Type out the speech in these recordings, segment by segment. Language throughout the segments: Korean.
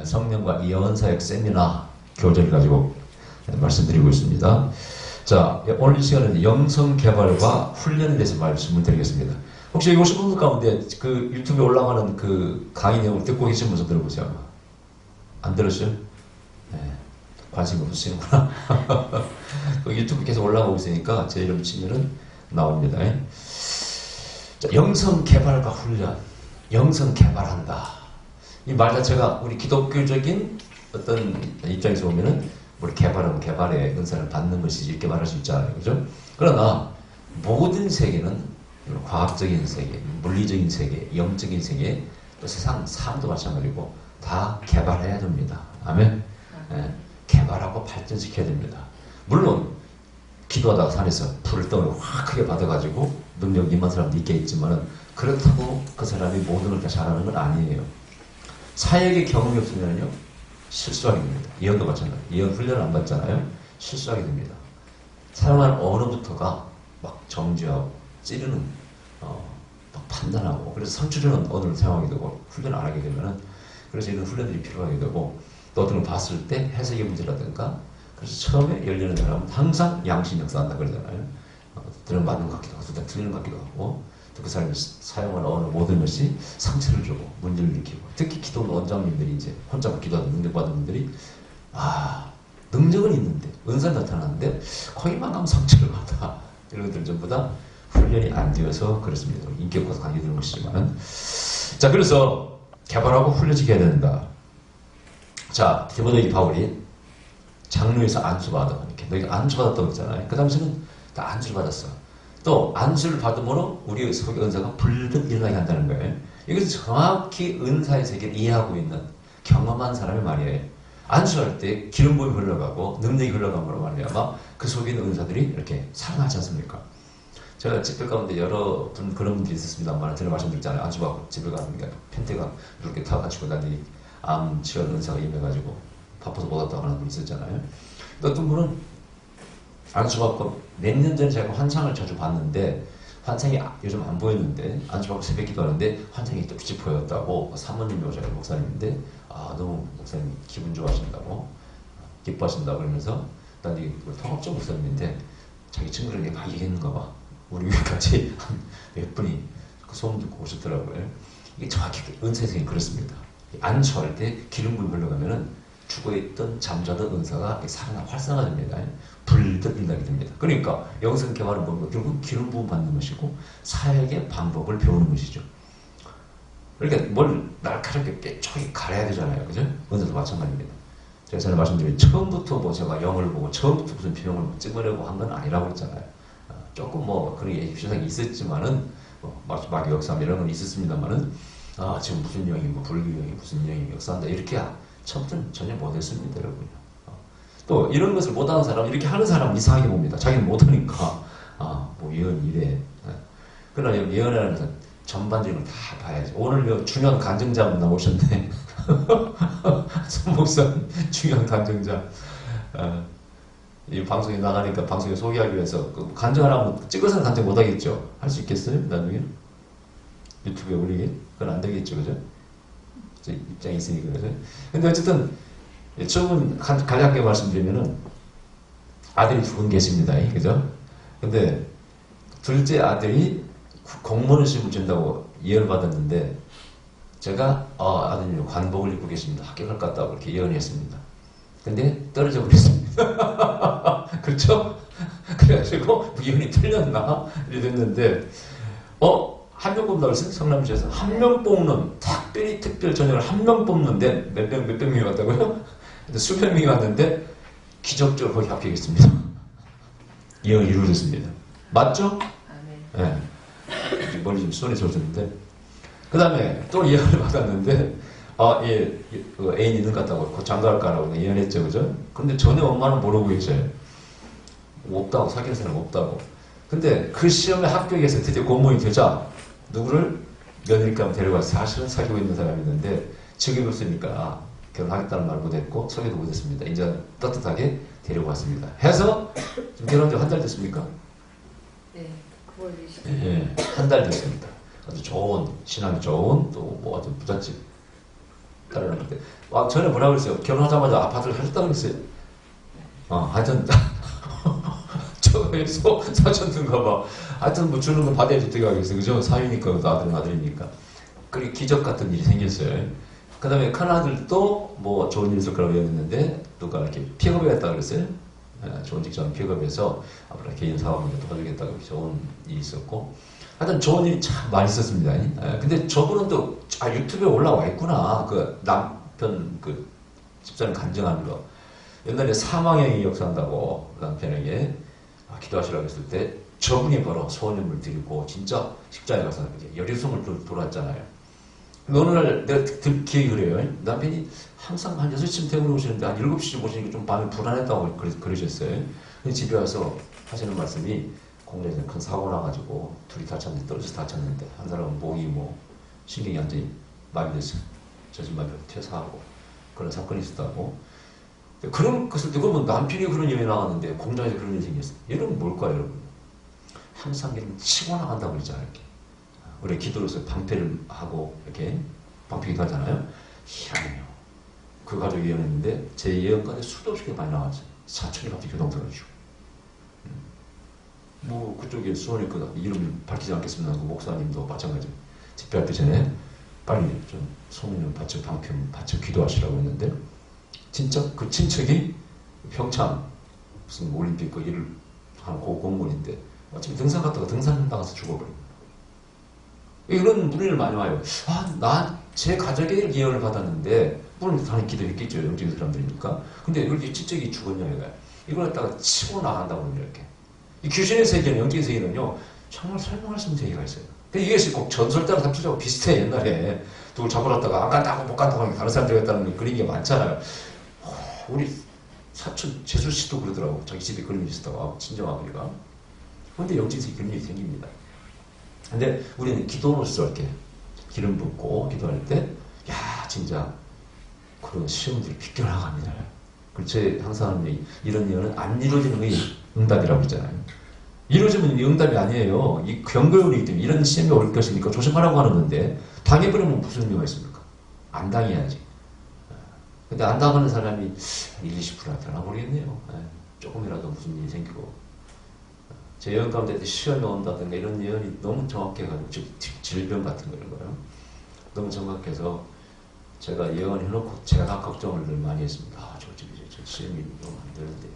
성령과 예언사역 세미나 교재를 가지고 말씀드리고 있습니다. 자, 오늘 이 시간은 영성개발과 훈련에 대해서 말씀을 드리겠습니다. 혹시 오신 분들 가운데 그 유튜브에 올라가는 그 강의 내용을 듣고 계신 분들 들어보세요. 안 들었어요? 네, 관심이 없으시는구나. 그 유튜브 계속 올라가고 있으니까 제 이름 치면은 나옵니다. 자, 영성개발과 훈련, 영성개발한다. 이 말 자체가 우리 기독교적인 어떤 입장에서 보면은 우리 개발은 개발의 은사를 받는 것이지 이렇게 말할 수 있잖아요. 그죠? 그러나 모든 세계는 과학적인 세계, 물리적인 세계, 영적인 세계, 또 세상 삶도 마찬가지고 다 개발해야 됩니다. 아멘? 네, 개발하고 발전시켜야 됩니다. 물론 기도하다가 산에서 불을 떡을 확 크게 받아가지고 능력 임한 사람도 있겠지만은 그렇다고 그 사람이 모든 걸 다 잘하는 건 아니에요. 사역의 경험이 없으면요 실수하게 됩니다. 예언도 마찬가지. 예언 훈련을 안 받잖아요. 실수하게 됩니다. 사용한 언어부터가 막 정죄하고 찌르는 막 판단하고 그래서 선출하는 언어를 사용하게 되고 훈련 안 하게 되면은 그래서 이런 훈련들이 필요하게 되고 또 어떤 걸 봤을 때 해석의 문제라든가 그래서 처음에 열리는 사람은 항상 양심 역사한다 그러잖아요. 들은 맞는 것 같기도 하고 틀리는 것 같기도 하고 또 그 사람이 사용한 언어 모든 것이 상처를 주고 문제를 일으키고 특히 기도 원장님들이 이제 혼자 기도하는 능력받은 분들이 능력은 있는데 은사 나타나는데 거기만 가면 상처를 받아 이런 것들 전부 다 훈련이 안 되어서 그렇습니다. 인격과도 관계 되는 것이지만은 자 그래서 개발하고 훈련시켜야 된다. 자 디모데 바울이 장로에서 안수받아 이렇게 너희가 안수받았다고 했잖아요. 그 당시는 다 안수를 받았어. 또 안수를 받음으로 우리의 속의 은사가 불듯 일어나게 한다는 거예요. 이것은 정확히 은사의 세계를 이해하고 있는 경험한 사람의 말이에요. 안수할 때 기름 부음이 흘러가고 능력이 흘러감으로 말미암아 그 속에 있는 은사들이 이렇게 살아나지 않습니까? 제가 집회 가운데 여러 분 그런 분들이 있었습니다만 제가 말씀드렸잖아요. 안수받고 집에 가는 게 펜트가 이렇게 타가지고 다니 암 치료 은사가 임해가지고 바빠서 못 왔다고 하는 분 있었잖아요. 또 어떤 분은 안수받고 몇 년 전에 제가 환상을 자주 봤는데 환상이 요즘 안 보였는데 안수받고 새벽 기도하는데 환상이 또 빛이 보였다고 사모님이 오셔서 목사님인데 너무 목사님 기분 좋아하신다고 기뻐하신다고 그러면서 난 이 통합적 목사님인데 자기 친구들에게 막 얘기했는가 봐. 우리 위까지 몇 분이 그 소문 듣고 오셨더라고요. 이게 정확히 은사에서 그렇습니다. 안수할 때 기름 부음이 흘러가면은 죽어있던 잠자던 은사가 살아나 활성화됩니다. 불듯 일어나게 됩니다. 그러니까 영성 개발은 뭔가 결국 기름 부음 받는 것이고 사역의 방법을 배우는 것이죠. 그러니까 뭘 날카롭게 뾰족하게 가려야 되잖아요. 그죠? 은사도 마찬가지입니다. 제가 전에 말씀드린 처음부터 뭐 제가 영을 보고 처음부터 무슨 비명을 찍으려고 한 건 아니라고 했잖아요. 조금 뭐 그런 예시상이 있었지만은 마귀 역사 이런 건 있었습니다만은 지금 무슨 영이 뭐 불교 영이 무슨 영이 역사한다 이렇게 처음부터는 전혀 못했습니다, 여러분. 또 이런 것을 못하는 사람 이렇게 하는 사람은 이상하게 봅니다. 자기는 못하니까 뭐 예언 이래. 그러나 예언이라는 것은 전반적으로 다 봐야지. 오늘 중요한 간증자분 나오셨네. 손 목사님 중요한 간증자. 이 방송에 나가니까 방송에 소개하기 위해서 그 간증하라면 찍어서는 간증 못하겠죠. 할 수 있겠어요? 나중에 유튜브에 올리게? 그건 안 되겠죠, 그죠? 제 입장이 있으니까 그죠? 근데 어쨌든 처음은 간략하게 말씀드리면은 아들이 두 분 계십니다, 그죠? 근데 둘째 아들이 공무원 시험을 준다고 예언을 받았는데 제가 아드님 관복을 입고 계십니다. 합격할 것 같다고 이렇게 예언했습니다. 근데 떨어져 버렸습니다. 그렇죠? 그래가지고 예언이 틀렸나? 이랬는데 한 명 뽑는다고 했어요? 성남시에서 한 명 뽑는 특별히 특별 전형을 한 명 뽑는데 몇백 명이 왔다고요? 근데 수백 명이 왔는데 기적적으로 거기 합격했습니다. 예언이 이루어졌습니다. 맞죠? 네. 머리 좀 손에 젖었는데 그 다음에 또 예언을 받았는데 그 애인 있는 것 같다고 곧 장가할까라고 예언했죠, 그죠? 근데 전혀 엄마는 모르고 계셔요. 없다고, 사귀는 사람 없다고. 근데 그 시험에 합격해서 드디어 공무원이 되자 누구를 며느리감 데려가서 사실은 사귀고 있는 사람이 있는데 직업이 없으니까 결혼하겠다는 말 못했고 소개도 못했습니다. 이제 떳떳하게 데려갔습니다. 해서 지금 결혼한 지 한 달 됐습니까? 네, 9월 20일. 네, 한 달 됐습니다. 아주 좋은 신앙이 좋은 또 뭐 아주 부잣집 따라하는데 전에 뭐라 그랬어요? 결혼하자마자 아파트를 사줬다고 그랬어요. 하여튼 저에서 사줬는가 봐. 하여튼 뭐 주는 거 받아야지 어떻게 하겠어요. 그죠? 사위니까 아들은 아들이니까. 그리고 기적 같은 일이 생겼어요. 그 다음에 큰아들도 뭐 좋은 일 있을 거라고 여겼는데 누가 이렇게 픽업에 갔다 그랬어요. 좋은 직장 픽업해서 앞으로 개인 사업을 도와주겠다고 좋은 일이 있었고 하여튼 좋은 일이 참 많이 있었습니다. 근데 저분은 또 유튜브에 올라와 있구나. 그 남편 그 집사람 간증하는 거. 옛날에 사망행위 역사한다고 남편에게 기도하시라고 했을 때 저분이 바로 소원임을 드리고 진짜 식장에 가서 열일성을 돌았잖아요. 어느 날 내가 기억이 그래요. 남편이 항상 한 6시쯤 퇴근해 오시는데 한 7시쯤 오시니까 좀 밤에 불안했다고 그러셨어요. 집에 와서 하시는 말씀이 공장에서 큰 사고 나가지고 둘이 다쳤는데 떨어져서 다쳤는데 한 사람은 목이 뭐 신경이 완전히 마비돼서 저진마비로 퇴사하고 그런 사건이 있었다고. 그런 것을 듣고 보면 남편이 그런 일이 나왔는데 공장에서 그런 일이 생겼어요. 이런 뭘까요, 여러분? 항상 이런 치고 나간다고 그러잖아요. 이렇게. 우리 기도로서 방패를 하고 이렇게 방패기도 하잖아요. 희한해요. 그 가족이 예언했는데 제 예언 가운데 수도 없이 많이 나왔어요. 사촌이 갑자기 교통사고죠. 뭐 그쪽에 수원에 그 이름 밝히지 않겠습니다. 그 목사님도 마찬가지로 집회할 때 전에 빨리 좀 소문을 받쳐 방패 받쳐 기도하시라고 했는데 진짜 그 친척이 평창 무슨 올림픽 그 일을 하는 공무원인데 마침 등산 갔다가 등산 당해서 죽어버립니다. 이런 문의를 많이 와요. 제 가족의 예언을 받았는데, 물론 당연히 기도했겠죠. 영적인 사람들이니까. 근데 이렇게 친척이 죽었냐, 이걸 갖다가 치고 나간다고 합니다, 이렇게. 이 귀신의 세계는, 영적인 세계는요, 정말 설명할 수 있는 세계가 있어요. 근데 이게 꼭 전설자랑 삼촌하고 비슷해, 옛날에. 누굴 잡으러다가 안 간다고 못 간다고 하면 다른 사람 되겠다는 그런 게 많잖아요. 우리 사촌 재수 씨도 그러더라고. 자기 집에 그림이 있었다고, 친정 아버지가. 근데 영적인 세계 그런 일이 생깁니다. 근데 우리는 기도로서 이렇게 기름 붓고 기도할 때, 진짜 그런 시험들이 비껴나갑니다. 그래서 항상 하는 얘기, 이런 예언은 안 이루어지는 게 응답이라고 했잖아요. 이루어지면 응답이 아니에요. 이 경고이기 때문에 이런 시험이 올 것이니까 조심하라고 하는 건데, 당해버리면 무슨 의미가 있습니까? 안 당해야지. 근데 안 당하는 사람이 20%나 되나 모르겠네요. 조금이라도 무슨 일이 생기고. 제 예언 가운데 시험이 온다든가 이런 예언이 너무 정확해가지고, 즉 질병 같은 거 이런 거요. 너무 정확해서 제가 예언해놓고 제가 걱정을 늘 많이 했습니다. 저 시험이 너무 안 되는데.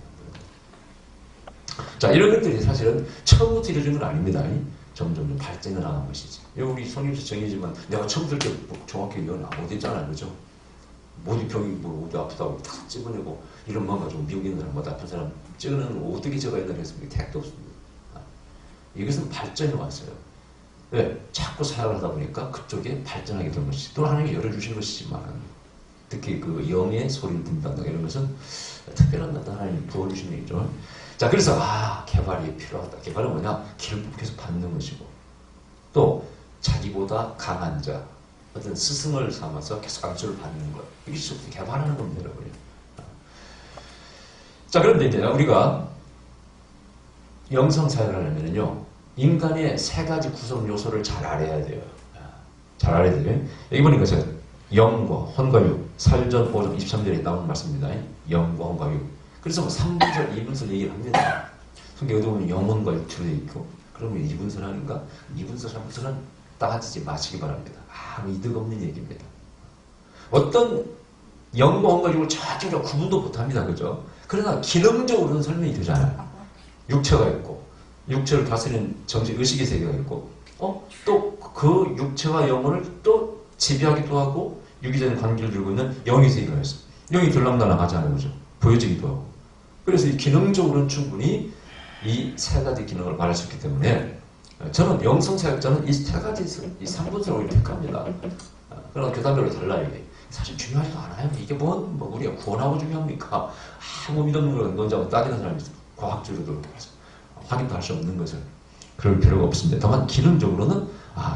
자, 이런 것들이 사실은 처음부터 이루어진 건 아닙니다. 점점 발전해 나간 것이지. 우리 성경에서 정의지만 내가 처음부터 이렇게 정확히 예언을 못 했잖아요. 그죠? 모두 병이 뭐 어디 아프다고 탁 찍어내고 이런 마음 가지고 미국에 있는 사람, 아픈 사람 찍어내는 거 어떻게 제가 옛날에 했습니까? 택도 없습니다. 이것은 발전이 왔어요. 왜? 자꾸 사역을 하다 보니까 그쪽에 발전하게 된 것이지. 또 하나님이 열어주신 것이지만, 특히 그 영의 소리를 듣는다 이런 것은 특별한 하나님이 부어주신 얘기죠. 자, 그래서 개발이 필요하다. 개발은 뭐냐? 기름 계속 받는 것이고, 또 자기보다 강한 자, 어떤 스승을 삼아서 계속 암수를 받는 것. 이게 개발하는 겁니다, 여러분. 자, 그런데 이제 우리가 영성 사역을 하려면요, 인간의 세 가지 구성 요소를 잘 알아야 돼요. 잘 알아야 돼요. 여기 보니까 제가 영과 혼과 육, 살전 5장 23절에 나오는 말씀입니다. 영과 혼과 육. 그래서 3분설, 2분설 얘기를 합니다. 성경 어디 보면 영혼과 육체로 되어 있고, 그러면 2분설 아닌가? 2분설, 3분설은 따지지 마시기 바랍니다. 아무 이득 없는 얘기입니다. 어떤 영과 혼과 육을 저쪽으로 구분도 못합니다. 그죠? 그러나 기능적으로는 설명이 되잖아요. 육체가 있고, 육체를 다스리는 정신, 의식의 세계가 있고, 또 그 육체와 영혼을 또 지배하기도 하고, 유기적인 관계를 들고 있는 영의 세계가 있어요. 영이 들락날락 하잖아요. 그죠? 보여지기도 하고. 그래서 이 기능적으로는 충분히 이 세 가지 기능을 말할 수 있기 때문에, 저는 영성사역자는 이 세 가지, 이 3분석을 오히려 택합니다. 그러나 교단별로 달라요. 이게. 사실 중요하지도 않아요. 이게 우리가 구원하고 중요합니까? 아무 믿음없는 걸 논자고 따지는 사람이 있어요. 과학적으로도 확인도 할 수 없는 것을. 그럴 필요가 없습니다. 다만 기능적으로는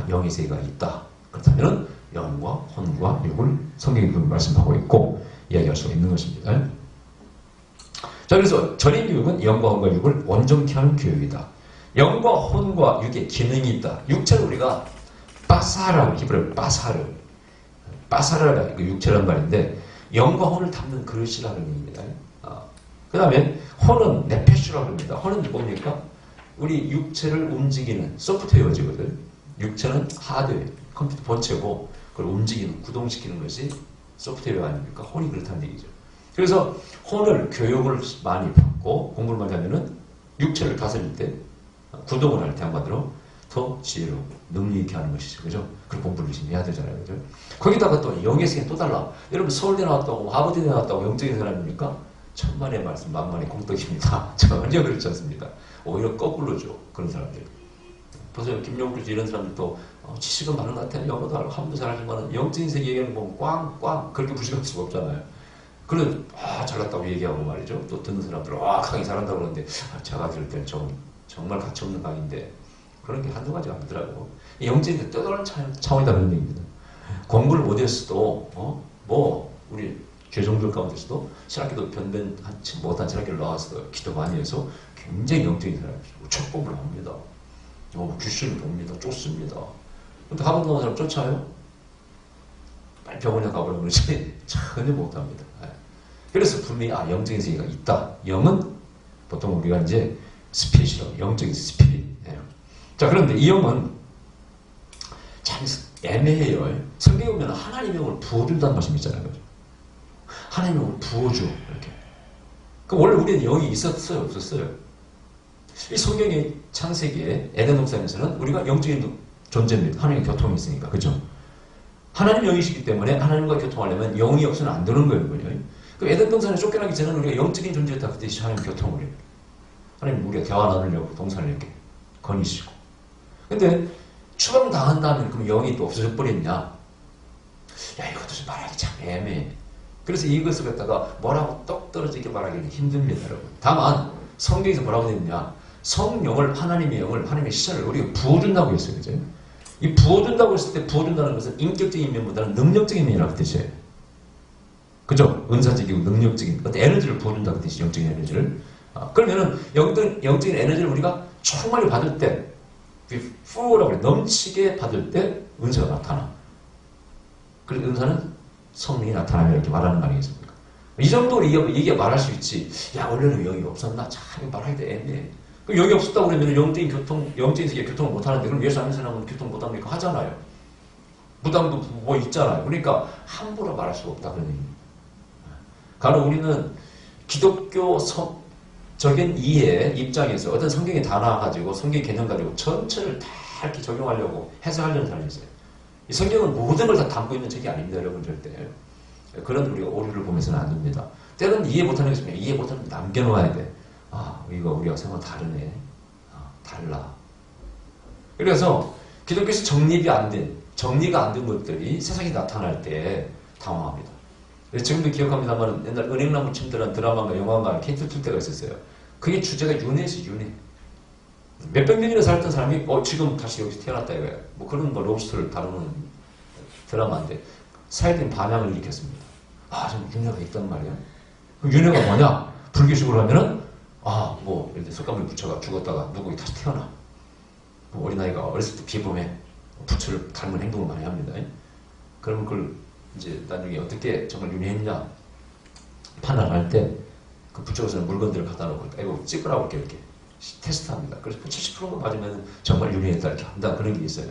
영의 세계가 있다. 그렇다면 영과 혼과 육을 성경이 말씀하고 있고 이야기할 수 있는 것입니다. 자, 그래서 전인 교육은 영과 혼과 육을 온전케 하는 교육이다. 영과 혼과 육의 기능이 있다. 육체를 우리가 빠사라고, 히브리어로 빠사르, 빠사라가 그 육체란 말인데 영과 혼을 담는 그릇이라는 의미입니다. 그 다음에 혼은 네페슈라고 합니다. 혼은 뭡니까? 우리 육체를 움직이는 소프트웨어지거든. 육체는 하드웨어, 컴퓨터 본체고 그걸 움직이는, 구동시키는 것이 소프트웨어 아닙니까? 혼이 그렇다는 얘기죠. 그래서 혼을 교육을 많이 받고 공부를 많이 하면은 육체를 다스릴 때, 구동을 할 때 한마디로 더 지혜롭고 능력 있게 하는 것이죠. 그죠? 그 공부를 열심히 해야 되잖아요. 그죠? 거기다가 또 영의 세계 또 달라. 여러분 서울대 나왔다고, 하버드대 나왔다고 영적인 사람입니까? 천만의 말씀, 만만의 공덕입니다. 전혀 그렇지 않습니다. 오히려 거꾸로죠. 그런 사람들. 보세요. 김용국 씨 이런 사람들도 지식은 많은 것 같아요. 영어도 알고 한문도 잘하지만 영적인 세계 얘기하는 거 보면 꽝꽝 그렇게 무식할 수가 없잖아요. 그래 잘났다고 얘기하고 말이죠. 또 듣는 사람들 강의 잘한다고 그러는데 제가 들을 때는 정말 가치없는 강의인데 그런 게 한두 가지가 아니더라고. 영적인 게 떠다른 차원이다 그런 얘기입니다. 공부를 못했어도 우리 죄종들 가운데서도 신학기도 변변하지 못한 신학기를 나와서 기도 많이 해서 굉장히 영적인 사람이죠. 척법을 합니다. 귀신을 봅니다. 쫓습니다. 근데 하버드 나온 사람 쫓아요? 빨리 병원에 가보라고 그러지 전혀 못합니다. 그래서 분명히 영적인 세계가 있다. 영은 보통 우리가 이제 스피릿이라고, 영적인 스피릿. 자, 그런데 이 영은 참 애매해요. 성경에 보면 하나님의 영을 부어준다는 말씀이 있잖아요. 하나님의 영을 부어줘. 이렇게. 그럼 원래 우리는 영이 있었어요? 없었어요? 이 성경의 창세기에 에덴 동산에서는 우리가 영적인 존재입니다. 하나님과 교통이 있으니까. 그죠? 하나님 영이시기 때문에 하나님과 교통하려면 영이 없으면 안 되는 거예요. 그럼 에덴 동산에 쫓겨나기 전에는 우리가 영적인 존재였다. 그때 하나님 교통을 해요. 하나님 우리가 대화 나누려고 동산을 이렇게 거니시고. 근데 추방당한 다음에 그럼 영이 또 없어져 버렸냐? 야, 이것도 좀 말하기 참 애매해. 그래서 이것을 갖다가 뭐라고 똑 떨어지게 말하기는 힘듭니다, 여러분. 다만 성경에서 뭐라고 되어 있냐? 성령을, 하나님의 영을, 하나님의 시선을 우리가 부어준다고 했어요. 그죠? 이 부어준다고 했을 때 부어준다는 것은 인격적인 면보다는 능력적인 면이라고 뜻이에요. 그죠? 은사적이고 능력적인 어떤 에너지를 부어준다고 뜻이 영적인 에너지를. 그러면은 영적인 에너지를 우리가 충만히 받을 때, full라고 그래. 넘치게 받을 때 은사가 나타나. 그래서 은사는 성령이 나타나면 이렇게 말하는 거 아니겠습니까? 이 정도로 이게 말할 수 있지. 야, 원래는 영이 없었나? 참 말하기도 애매해. 그럼 영이 없었다고 그러면 영적인 세계 교통을 못 하는데 그럼 예수 안 믿는 사람은 교통 못 합니까? 하잖아요. 부담도 뭐 있잖아요. 그러니까 함부로 말할 수가 없다 그런 얘기입니다. 가로 우리는 기독교적인 이해 입장에서 어떤 성경이 다 나와가지고 성경 개념 가지고 전체를 다 이렇게 적용하려고 해석하려는 사람이 있어요. 이 성경은 모든 걸 다 담고 있는 책이 아닙니다, 여러분. 절대. 그런 우리가 오류를 보면서는 안 됩니다. 때로는 이해 못하는 게 있으면 이해 못하는 거 남겨놓아야 돼. 이거 우리가 생각 다르네. 달라. 그래서 기독교에서 정리가 안 된 것들이 세상에 나타날 때 당황합니다. 지금도 기억합니다만 옛날 은행나무 침대라는 드라마가 영화가 캐틀 틀 때가 있었어요. 그게 주제가 윤회지, 윤회. 몇백 년이나 살았던 사람이 지금 다시 여기서 태어났다 이거야. 그런 로브스터를 다루는 드라마인데 사회적인 반향을 일으켰습니다. 좀 윤회가 있단 말이야. 그럼 윤회가 뭐냐? 불교식으로 하면은 예를 들어 석가모니 부처가 죽었다가 누구가 다시 태어나. 어린아이가 어렸을 때 비범해 부처를 닮은 행동을 많이 합니다. 그러면 그걸 이제 나중에 어떻게 정말 윤회했냐 판단할 때 그 부처에서는 물건들을 갖다 놓고 이거 찍으라고 이렇게 테스트합니다. 그래서 70%가 맞으면 정말 윤회했다 이렇게 한다 그런 게 있어요.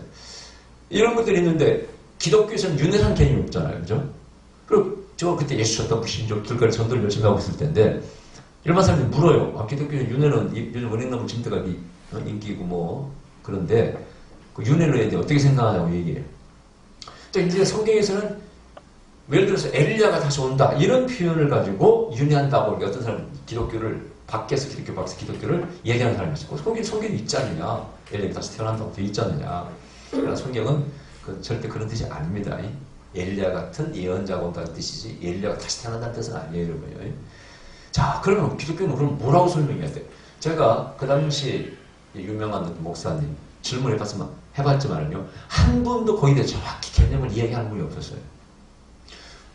이런 것들이 있는데 기독교에서는 윤회라는 개념이 없잖아요. 그죠? 그리고 저 그때 예수 쳤다 부신족 들까지 전도를 열심히 하고 있을 때인데 일반 사람들이 물어요. 기독교는 윤회는 요즘 은행나무 침대가 인기고 그런데 그 윤회에 대해 어떻게 생각하냐고 얘기해요. 이제 성경에서는 예를 들어서 엘리야가 다시 온다 이런 표현을 가지고 윤회한다고 어떤 사람 기독교를 밖에서 기독교를 얘기하는 사람이 있어요. 성경이 있지 않느냐. 엘리야가 다시 태어난다고 되어 있지 않느냐. 그러나 성경은 절대 그런 뜻이 아닙니다. 엘리야 같은 예언자가 온다는 뜻이지 엘리야가 다시 태어난다는 뜻은 아니에요. 여러분요. 자, 그러면 기독교는 그럼 뭐라고 설명해야 돼? 제가 그 당시 유명한 목사님 질문을 해봤지만요. 한 분도 거기에 대해 정확히 개념을 이야기하는 분이 없었어요.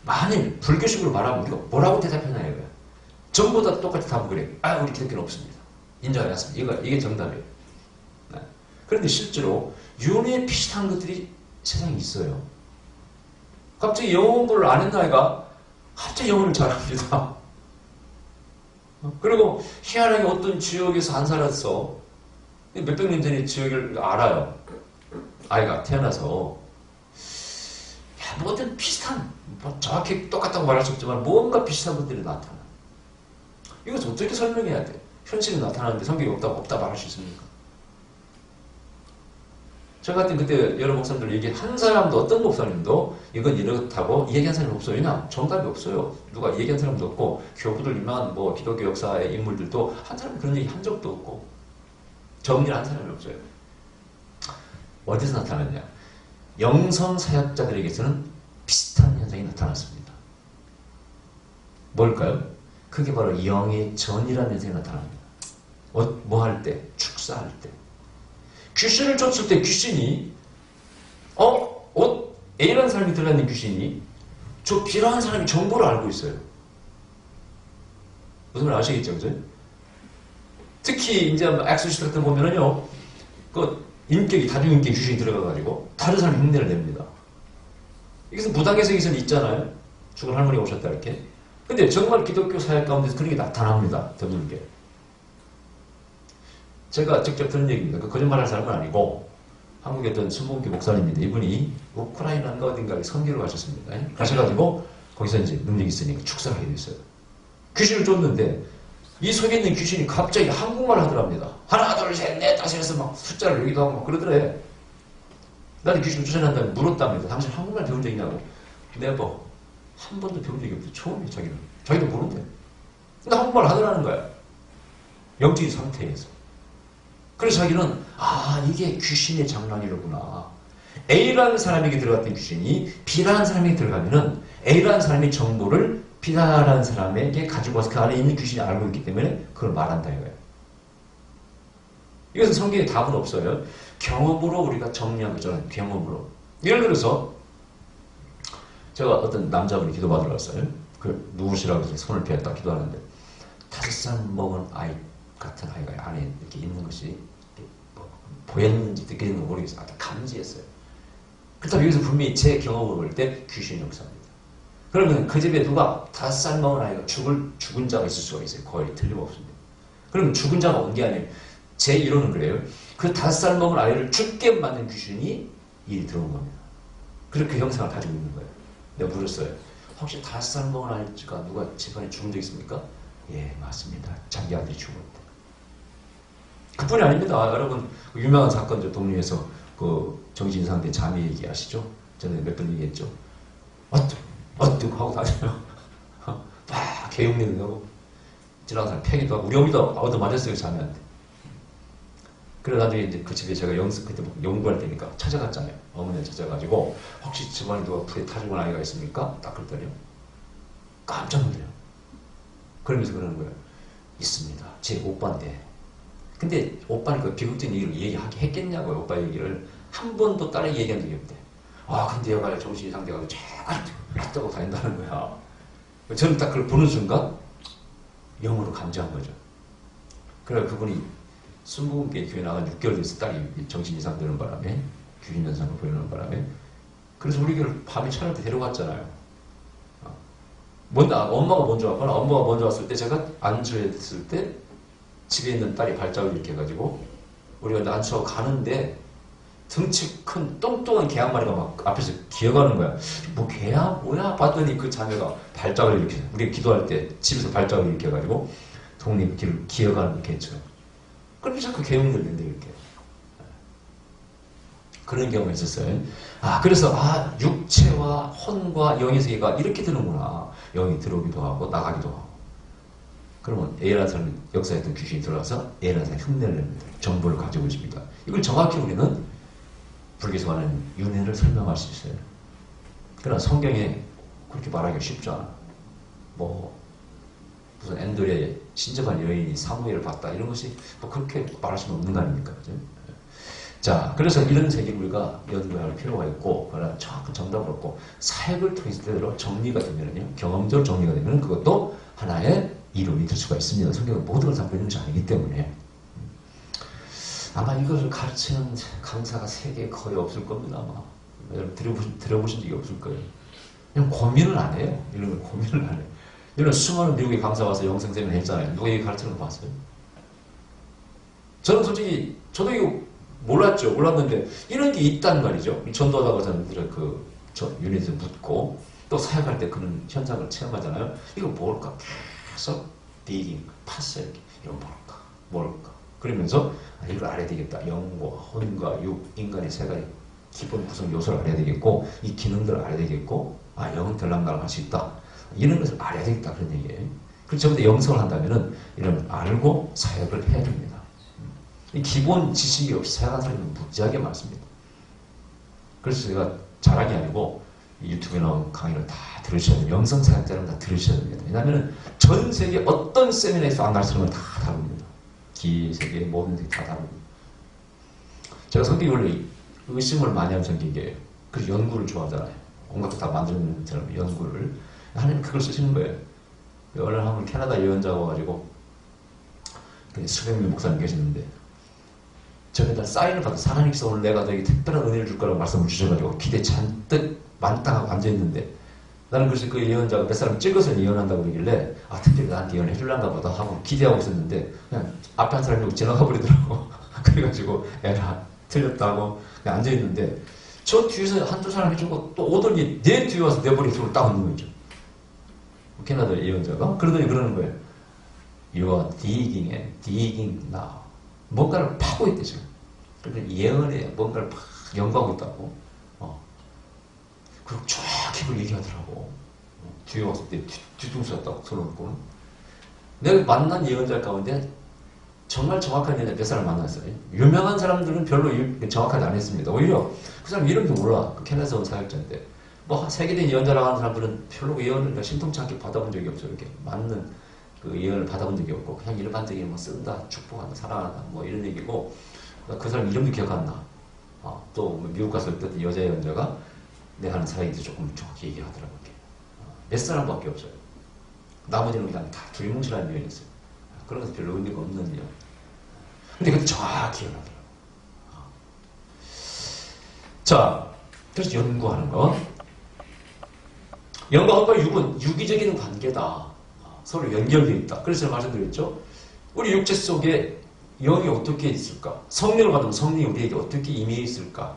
만일 불교식으로 말하면 우리가 뭐라고 대답하냐 이거야. 전부 다 똑같이 답을 그래. 우리 기독교는 없습니다. 인정하지 않습니다. 이게 정답이에요. 네. 그런데 실제로 윤회 비슷한 것들이 세상에 있어요. 갑자기 영어 공부를 안 했나 아이가 갑자기 영어를 잘합니다. 그리고 희한하게 어떤 지역에서 안 살았어. 몇백 년 전에 지역을 알아요. 아이가 태어나서. 야, 뭐든 비슷한, 뭐 정확히 똑같다고 말할 수 없지만 뭔가 비슷한 것들이 나타나. 이것을 어떻게 설명해야 돼? 현실이 나타나는데 성경이 없다 말할 수 있습니까? 저 같은 그때 여러 목사님들 얘기 한 사람도 어떤 목사님도 이건 이렇다고 얘기한 사람이 없어요. 왜냐? 정답이 없어요. 누가 얘기한 사람도 없고 교부들 유명한 뭐 기독교 역사의 인물들도 한 사람이 그런 얘기 한 적도 없고 정리를 한 사람이 없어요. 어디서 나타났냐? 영성 사역자들에게서는 비슷한 현상이 나타났습니다. 뭘까요? 그게 바로 영의 전이라는 현상이 나타납니다. 뭐 할 때? 축사할 때. 귀신을 쫓을 때 귀신이 A라는 사람이 들어가는 귀신이 저 B라는 사람이 정보를 알고 있어요. 무슨 말 아시겠죠? 그죠? 특히 이제 엑소시스트 같은 거 보면은요 그 인격이 다중인격 귀신이 들어가가지고 다른 사람 흉내를 냅니다. 이것은 무당개성에서는 있잖아요. 죽은 할머니가 오셨다 이렇게. 근데 정말 기독교 사역 가운데서 그런 게 나타납니다. 드물게. 제가 직접 들은 얘기입니다. 그 거짓말할 사람은 아니고 한국의 어떤 순복음교 목사님인데 이분이 우크라이나인가 어딘가에 선교를 가셨습니다. 가셔가지고 거기서 이제 능력이 있으니까 축사를 하게 됐어요. 귀신을 쫓는데 이 속에 있는 귀신이 갑자기 한국말을 하더랍니다. 하나 둘 셋 넷 다섯 해서 막 숫자를 여기도 하고 막 그러더래. 나는 귀신을 쫓아낸 다음에 물었답니다. 당신 한국말 배운 적 있냐고. 네버. 한 번도 배운 적이 없어. 처음이에요. 자기도 모른대. 근데 한국말 하더라는 거야. 영적인 상태에서. 그래서 자기는 이게 귀신의 장난이로구나. A라는 사람에게 들어갔던 귀신이 B라는 사람에게 들어가면은 A라는 사람의 정보를 B라는 사람에게 가지고 와서 그 안에 있는 귀신이 알고 있기 때문에 그걸 말한다 이거예요. 이것은 성경에 답은 없어요. 경험으로 우리가 정리한 거잖아요. 경험으로. 예를 들어서 제가 어떤 남자분이 기도받으러 왔어요. 그 누구시라고 해서 손을 펴었다 기도하는데 5살 먹은 아이 같은 아이가 안에 이렇게 있는 것이 뭐 보였는지 느꼈는지 모르겠어요. 아까 감지했어요. 그렇다면 여기서 분명히 제 경험을 볼 때 귀신이 역사합니다. 그러면 그 집에 누가 5살 먹은 아이가 죽은 자가 있을 수가 있어요. 거의 틀림없습니다. 그러면 죽은 자가 온 게 아니에요. 제 이론은 그래요. 그 5살 먹은 아이를 죽게 만든 귀신이 일이 들어온 겁니다. 그렇게 형상을 가지고 있는 거예요. 내가 물었어요. 혹시 5살 먹은 아이가 누가 집안에 죽은 적 있습니까? 예, 맞습니다. 자기 아들이 죽었대. 그뿐이 아닙니다. 여러분, 유명한 사건, 동료에서 그 정신상태 자매 얘기하시죠? 전에 몇 번 얘기했죠? 어뜩 하고 다녀요. 막 개용내는 거고, 지나가는 사람 패기도 하고, 우리 어머니도 얻어 맞았어요, 자매한테. 그래 나중에 이제 그 집에 제가 그때 연구할 때니까 찾아갔잖아요. 어머니를 찾아가지고, 혹시 집안에 누가 불에 타 죽은 아이가 있습니까? 딱 그랬더니, 깜짝 놀래요. 그러면서 그러는 거예요. 있습니다. 제 오빠인데. 근데 오빠는 그 비극적인 얘기를 얘기하게 했겠냐고요. 오빠 얘기를. 한 번도 딸에게 얘기한 적이 없대. 근데 여가 정신이 상태가 쫙 왔다고 다닌다는 거야. 저는 딱 그걸 보는 순간 영으로 감지한 거죠. 그래 그분이 순복음교회 교회 나간 6개월 돼서 딸이 정신 이상 되는 바람에 귀신 현상을 보이는 바람에 그래서 우리 교회를 밤에 촬영 때 데려갔잖아요. 엄마가 먼저 왔거나 엄마가 먼저 왔을 때 제가 안수했을 때 집에 있는 딸이 발작을 일으켜가지고 우리가 안수하고 가는데 등치 큰 똥똥한 개 한 마리가 막 앞에서 기어가는 거야. 뭐 개야? 뭐야? 봤더니 그 자매가 발작을 일으켜. 우리 기도할 때 집에서 발작을 일으켜가지고 동네 길을 기어가는 개처럼. 그럼 자꾸 개용들 낸대 이렇게. 그런 경우가 있었어요. 그래서 육체와 혼과 영의 세계가 이렇게 드는구나. 영이 들어오기도 하고 나가기도 하고. 그러면 A라는 사람이 역사했던 귀신이 들어와서 A라는 사람이 흉내를 냅니다. 정보를 가지고 있습니다. 이걸 정확히 우리는 불교에서 말하는 윤회를 설명할 수 있어요. 그러나 성경에 그렇게 말하기가 쉽지 않아. 무슨 엔돌의 신접한 여인이 사무엘을 봤다 이런 것이 그렇게 말할 수는 없는 거 아닙니까? 그죠? 자, 그래서 이런 세계를 우리가 연구할 필요가 있고, 그러나 정확한 정답을 얻고, 사역을 통해서 정리가 되면요, 경험적으로 정리가 되면 그것도 하나의 이론이 될 수가 있습니다. 성경은 모든 걸 담고 있는 것이 아니기 때문에. 아마 이것을 가르치는 강사가 세계에 거의 없을 겁니다, 아마. 여러분 들어보신 적이 없을 거예요. 그냥 고민을 안 해요. 이런 걸 고민을 안 해요. 이런 수많은 미국의 강사 와서 영성 세미나 했잖아요. 누가 이거 가르치는 거 봤어요? 저는 솔직히 저도 이거 몰랐죠. 몰랐는데 이런 게 있단 말이죠. 전도하다가 저는 저 유닛을 묻고 또 사역할 때 그런 현상을 체험하잖아요. 이거 뭘까? 계속 디깅, 파스 이거 뭘까? 그러면서 이걸 알아야 되겠다. 영과 혼과 육, 인간의 세 가지 기본 구성 요소를 알아야 되겠고 이 기능들을 알아야 되겠고 영은 들랑달랑 할 수 있다. 이런 것을 알아야 되겠다. 그런 얘기예요. 그래서 저부터 영성을 한다면은 이런 걸 알고 사역을 해야 됩니다. 이 기본 지식이 없이 사역하는 사람이 무지하게 많습니다. 그래서 제가 자랑이 아니고 유튜브에 나온 강의를 다 들으셔야 돼요. 영성 사역자는 다 들으셔야 됩니다. 왜냐하면 전 세계 어떤 세미나에서 안 가르치는 건 다 다릅니다. 세계 모든 게 다 다릅니다. 제가 성격이 원래 의심을 많이 하는 성격이에요. 그래서 연구를 좋아하잖아요. 온갖 거 다 만드는 사람 연구를. 하나님 그걸 쓰시는 거예요. 어느 한번 캐나다 예언자가 와가지고 수백 명 목사님 계시는데 저기다 사인을 받아서 하나님께서 오늘 내가 너에게 특별한 은혜를 줄 거라고 말씀을 주셔가지고 기대 잔뜩 만땅하고 앉아있는데 나는 그래서 그 예언자가 몇 사람 찍어서 예언한다고 그러길래 특별히 나한테 예언해 줄란가 보다 하고 기대하고 있었는데 그냥 앞에 한 사람이 지나가 버리더라고. 그래가지고 에라 틀렸다고 그냥 앉아있는데 저 뒤에서 한두 사람 해주고 또 오더니 내 뒤에 와서 내 머리에 손을 딱 얹는 거죠. 캐나다 예언자가 그러더니 그러는 거예요. You are digging now. 뭔가를 파고 있대 지금. 그러니까 예언에 뭔가를 막 연구하고 있다고. 그리고 쫙 그걸 얘기하더라고. 뒤에 왔을 때 뒤통수 였다고 손을 놓고. 내가 만난 예언자 가운데 정말 정확한 예언자 몇 사람 만났어요. 유명한 사람들은 별로 정확하지 않았습니다. 오히려 그 사람 이름도 몰라. 그 캐나다에서 온 사역자인데. 뭐 세계된 예언자라고 하는 사람들은 별로 예언을 심통치 않게 받아본 적이 없어요. 이렇게 맞는 그 예언을 받아본 적이 없고 그냥 일반적인 뭐 쓴다, 축복한다, 사랑한다 뭐 이런 얘기고 그 사람 이름도 기억 안 나. 또 미국 갔을 때 여자 예언자가 내가 하는 사역인지 조금 정확히 얘기하더라고요. 몇 사람밖에 없어요. 나머지는 그냥 다 두리뭉실한 예언이었어요. 그런 것도 별로 의미가 없는 예언. 근데 그것도 정확히 기억나더라고요. 자, 그래서 연구하는 거. 영과 혼과 육은 유기적인 관계다. 서로 연결되어 있다. 그래서 제가 말씀드렸죠. 우리 육체 속에 영이 어떻게 있을까? 성령을 받으면 성령이 우리에게 어떻게 임해 있을까?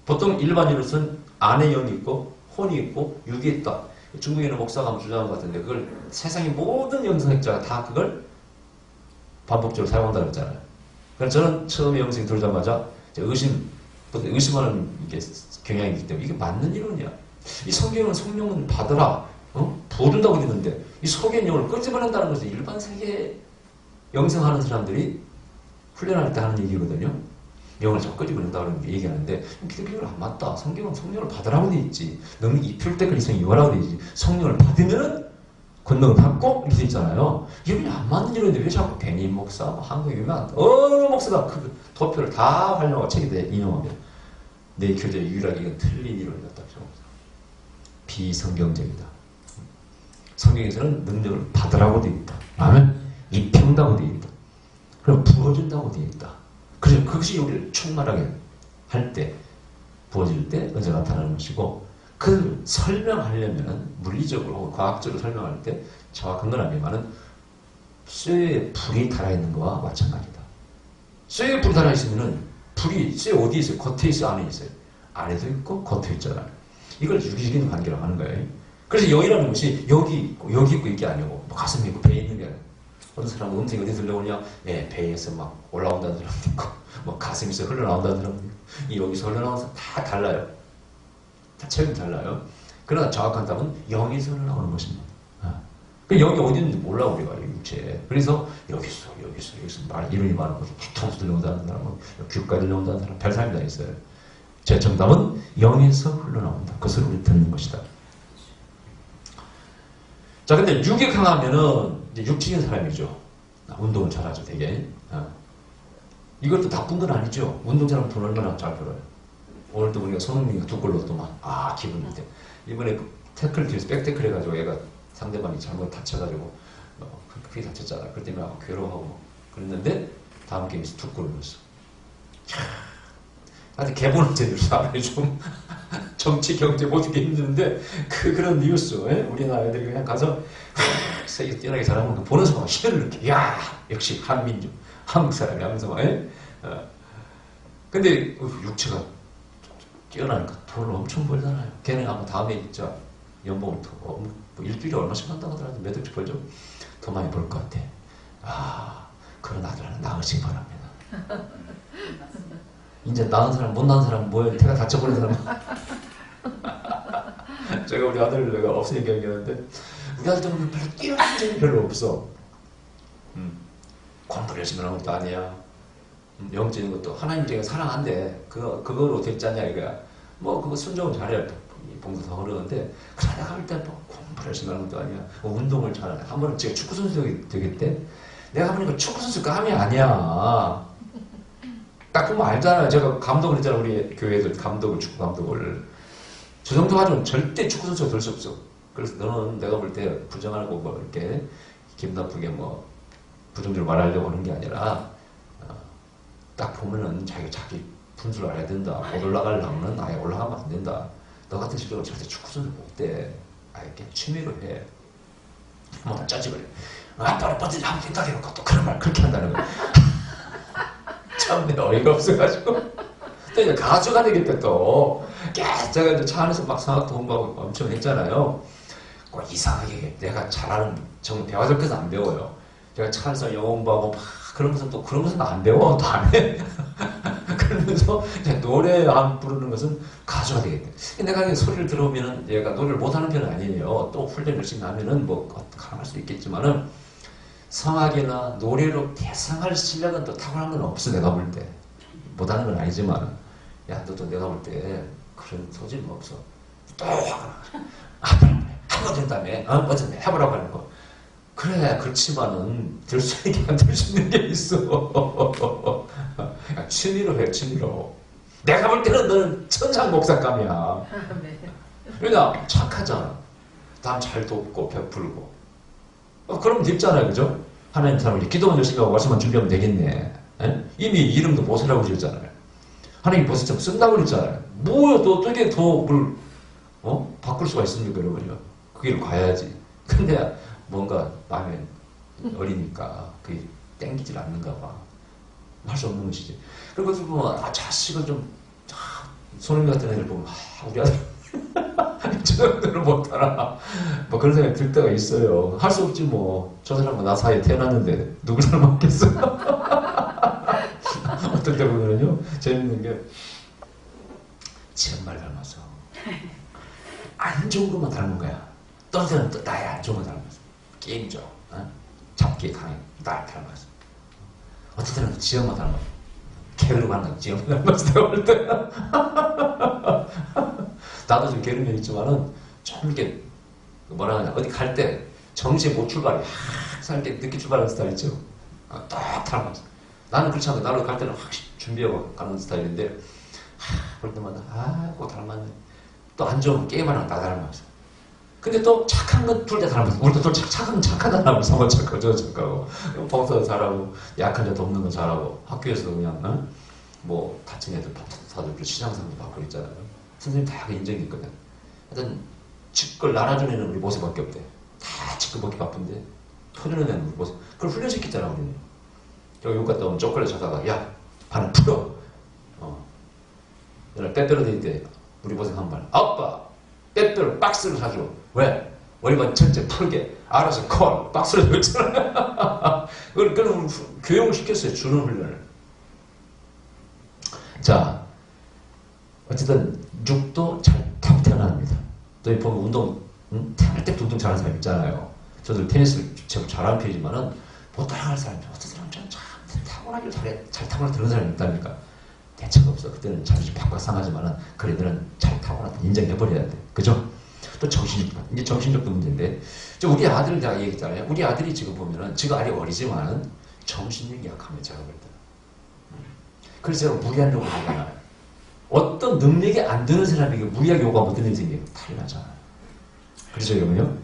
보통 일반인으로서는 안에 영이 있고 혼이 있고 육이 있다. 중국에는 목사가 한번 주장한 것 같은데 그걸 세상의 모든 영성학자가 다 그걸 반복적으로 사용한다고 했잖아요. 그래서 저는 처음에 영성이 들자마자 의심하는 이게 경향이 있기 때문에 이게 맞는 이론이야. 이 성경은 성령은 받으라. 부어준다고 그러는데 이 속의 영을 끄집어낸다는 것은 일반 세계 영성하는 사람들이 훈련할 때 하는 얘기거든요. 영을 자꾸 끄집어낸다고 얘기하는데 기독교는 안 맞다. 성경은 성령을 받으라고 돼 있지. 너는 입힐 때 그리스도인 요하라고 돼 있지. 성령을 받으면은 권능을 받고 이렇게 돼 있잖아요. 이게 그냥 안 맞는 이론인데 왜 자꾸 괜히 목사, 한국에 유명한 어느 목사가 그 도표를 다 활용하고 책에 인용합니다. 내 교재에 유일하게 이건 틀린 이론이었다. 비성경적이다. 성경에서는 능력을 받으라고 되어 있다. 아멘. 입힌다고 되어 있다. 그리고 부어준다고 되어 있다. 그래서 그것이 우리를 충만하게 할 때, 부어질 때 은혜가 나타나는 것이고, 그걸 설명하려면 물리적으로 혹은 과학적으로 설명할 때 정확한 건 아니지만은 쇠에 불이 달아있는 거와 마찬가지다. 쇠에 불이 달아있으면은 불이 쇠 어디에 있어요? 겉에 있어요? 안에 있어요? 안에도 있고 겉에 있잖아요. 이걸 유기적인 관계라고 하는 거예요. 그래서 영이라는 것이 여기 있고 이게 아니고 뭐 가슴이 있고 배에 있는 게 아니고 어떤 사람은 음색이 어디서 들려오냐? 배에서 막 올라온다는 사람도 있고 뭐 가슴에서 흘러나온다는 사람도 있고 여기서 흘러나오는 사람 다 달라요. 다 체형이 달라요. 그러나 정확한 답은 영에서 흘러나오는 것입니다. 그 영이 어디 있는지 몰라 우리가 육체에. 그래서 여기서 말 이름이 많은 거죠. 뒤통수 들려온다는 사람은 귀까지 들려온다는 사람 별 사람이 다 있어요. 제 정답은 영에서 흘러나온다. 그것을 우리 듣는 것이다. 자, 근데 육이 강하면은 이제 육체적인 사람이죠. 운동을 잘하죠, 되게. 이것도 나쁜 건 아니죠. 운동 잘하면 돈 얼마나 잘 벌어요. 오늘도 보니까 손흥민이가 두 골 넣었더만. 기분 좋대. 이번에 태클 뒤에서 백태클 해가지고 얘가 상대방이 잘못 다쳐가지고 크게 다쳤잖아. 그럴 때문에 괴로워하고 그랬는데 다음 게임에서 두 골 넣었어. 하여튼 개보는 제대로 잘해 좀. 정치, 경제 모든 게 힘드는데 그런 뉴스 우리나라 애들이 그냥 가서 세계 뛰어나게 잘하면 보는 순간 힘을 느껴. 야 역시 한민족, 한국 사람이 하면서 막 근데 육체가 뛰어나니까 돈을 엄청 벌잖아요. 걔는 아마 다음에 진짜 연봉을 뭐 일주일에 얼마씩 한다고 하더라도 몇 억씩 벌죠. 더 많이 벌 것 같아. 아 그런 아들은 낳으시기 바랍니다. 이제 낳은 사람 못 낳은 사람 뭐예요? 태가 다쳐버린 사람. 제가 우리 아들 내가 없으니까 얘기하는데 우리 아들 때문에 별로 뛰어난 점이 별로 없어. 공부를 열심히 하는 것도 아니야. 영적인 것도 하나님 제가 사랑한대. 그거로 됐지 않냐 이거야. 뭐 그거 순종은 잘해. 봉도 더 어려운데 그래 내가 볼 때 뭐 공부를 열심히 하는 것도 아니야. 뭐 운동을 잘하네. 한 번은 제가 축구 선수 되겠대. 내가 보니까 축구 선수가 감이 아니야. 딱 보면 알잖아요. 제가 감독을 했잖아. 우리 교회에서 감독을, 축구 감독을. 저 정도 가지고는 절대 축구 선수가 될 수 없어. 그래서 너는 내가 볼 때 부정하고 뭐 이렇게 기분 나쁘게 뭐 부정적으로 말하려고 하는 게 아니라 딱 보면은 자기 분수를 알아야 된다. 못 올라가려면 아예 올라가면 안 된다. 너 같은 실력은 절대 축구 선수 못 돼. 아예 그냥 취미로 해. 뭐 짜증을 해. 아빠를 뻗지 한번 생각해놓고 또 그런 말 그렇게 한다는 거야. 참 내가 어이가 없어가지고 또 이제 가수가 되겠다 또 제가 이제 차 안에서 막 성악도 공부하고 엄청 했잖아요. 꼭 이상하게 내가 잘하는 정말 배워줄 것은 안 배워요. 제가 차 안에서 영어 공부하고 막 그러면서 또 그런 것은 안 배워. 또 안 해. 그러면서 이제 노래 안 부르는 것은 가수가 되겠다. 내가 소리를 들어오면은 얘가 노래를 못하는 편은 아니에요. 또 훈련 열심히 하면은 뭐 가능할 수 있겠지만은 성악이나 노래로 대상할 실력은 또 탁월한 건 없어. 내가 볼 때 못하는 건 아니지만 야 너도 내가 볼 때 그런 소질은 없어. 또 한번 된다며 어쨌든 해보라고 하는 거 그래 그렇지만은 될 수 있게 안 될 수 있는 게 있어. 야, 취미로 해 취미로. 내가 볼 때는 너는 천상 목사감이야. 네. 왜냐 착하잖아. 남 잘 돕고 베풀고 그러면 됐잖아요. 그죠? 하나님 사람이 기도만 열심히 하고 말씀만 준비하면 되겠네. 에? 이미 이름도 모세라고 지었잖아요. 하나님 벌써 좀 쓴다고 그랬잖아요. 뭐야 또 어떻게 더 뭘 바꿀 수가 있습니까 여러분이요. 그 길을 가야지. 근데 뭔가 마음에 어리니까 그게 땡기질 않는가 봐. 할 수 없는 것이지. 그리고 보면 자식을 좀 손흥민 같은 애를 보면 우리 아들 저 정도는 못하나 뭐 그런 생각이 들 때가 있어요. 할 수 없지 뭐. 저 사람과 나 사이에 태어났는데 누구 닮았겠어. 어떨 때 보면요 재밌는 게 정말 닮았어. 안 좋은 것만 닮은 거야. 어떤 때는 또 나의 안 좋은 거 닮았어. 게임적 잡기에 강해. 날 닮았어. 어떤 때는 또 지영만 닮았어. 게으르고 하는 건 지영만 닮았어. 내가 볼 때. 나도 좀 게으름이 있지만은 좀 이렇게 뭐라 하냐 어디 갈 때 정시에 못 출발해 항상 이렇게 늦게 출발하는 스타일 있죠. 딱 닮았어. 나는 그렇지 않고 나로 갈 때는 확 준비하고 가는 스타일인데 볼 때마다 꼭 닮았네. 또 안 좋으면 게임하는 나 닮았어. 근데 또 착한 것 둘 다 닮았어. 우리도 또 착하잖아. 성원 착하고 저 착하고 봉사도 잘하고 약한 자 돕는 거 잘하고 학교에서도 그냥 뭐 다친 애들 밥 사주고 시장상도 받고 있잖아요. 선생님 다 인정이 있거든. 하여튼 직걸 날아주는 애는 우리 모습밖에 없대. 다 직걸 먹기 바쁜데 터주는 애는 우리 모습. 그걸 훈련시켰잖아 우리는. 여기 갔다 오면 초콜릿 찾아가 야 반을 풀어. 내가 빼빼로 될 때 우리 모습 한 번. 아빠 빼빼로 박스를 사줘. 왜? 월간 전체 풀게. 알아서 콜 박스를 줬잖아. 그걸 교육을 시켰어요. 주는 훈련을. 자 어쨌든 육도 잘 타고 태어납니다. 또 보면 운동 태어날 때 둥둥 잘하는 사람 있잖아요. 저도 테니스를 제법 잘하는 편이지만은 못 따라갈 사람이 어떤 사람은 참 타고나기를 잘 타고나 들은 사람이 있다니까. 대책 없어. 그때는 자존심 팍팍 상하지만은 그래들은 잘 타고났다 인정해버려야 돼. 그죠? 또 정신력, 이제 정신력도 문제인데 우리 아들을 제가 얘기했잖아요. 우리 아들이 지금 보면은 지금 아직 어리지만은 정신력이 약하면 제가 볼 때. 그래서 제가 무리한 요구를 하잖아요. 어떤 능력이 안 되는 사람에게 무리하게 요구하면 어떤 일이 생겨요? 탈이 나잖아요. 그렇죠, 여러분요?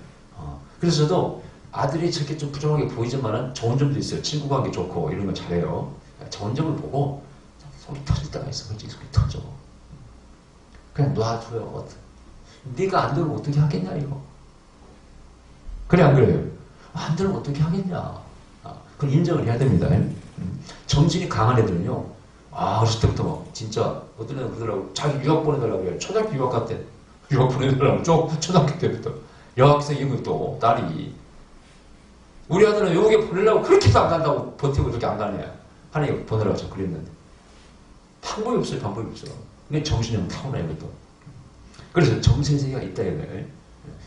그래서 저도 아들이 저렇게 좀 부정하게 보이지만은 좋은 점도 있어요. 친구 관계 좋고 이런 거 잘해요. 좋은 점을 보고 속이 터질 때가 있어. 솔직히 속이 터져. 그냥 놔둬요. 네가 안 들면 어떻게 하겠냐 이거. 그래 안 그래요? 안 들면 어떻게 하겠냐. 그걸 인정을 해야 됩니다. 정신이 강한 애들은요. 어렸을 때부터 막 진짜 어떤 애들 그러더라고. 자기 유학 보내달라고 해요. 초등학교 유학 갔대. 유학 보내달라고. 초등학교 때부터. 여학생이고 또 딸이. 우리 아들은 여기 보내려고 그렇게도 안 간다고 버티고 이렇게 안 가네. 하나님 보내라고 저 그랬는데. 방법이 없어요. 방법이 없어요. 근데 정신이 너무 타고나요. 이것도. 그래서 정신세계가 있다 이거예요.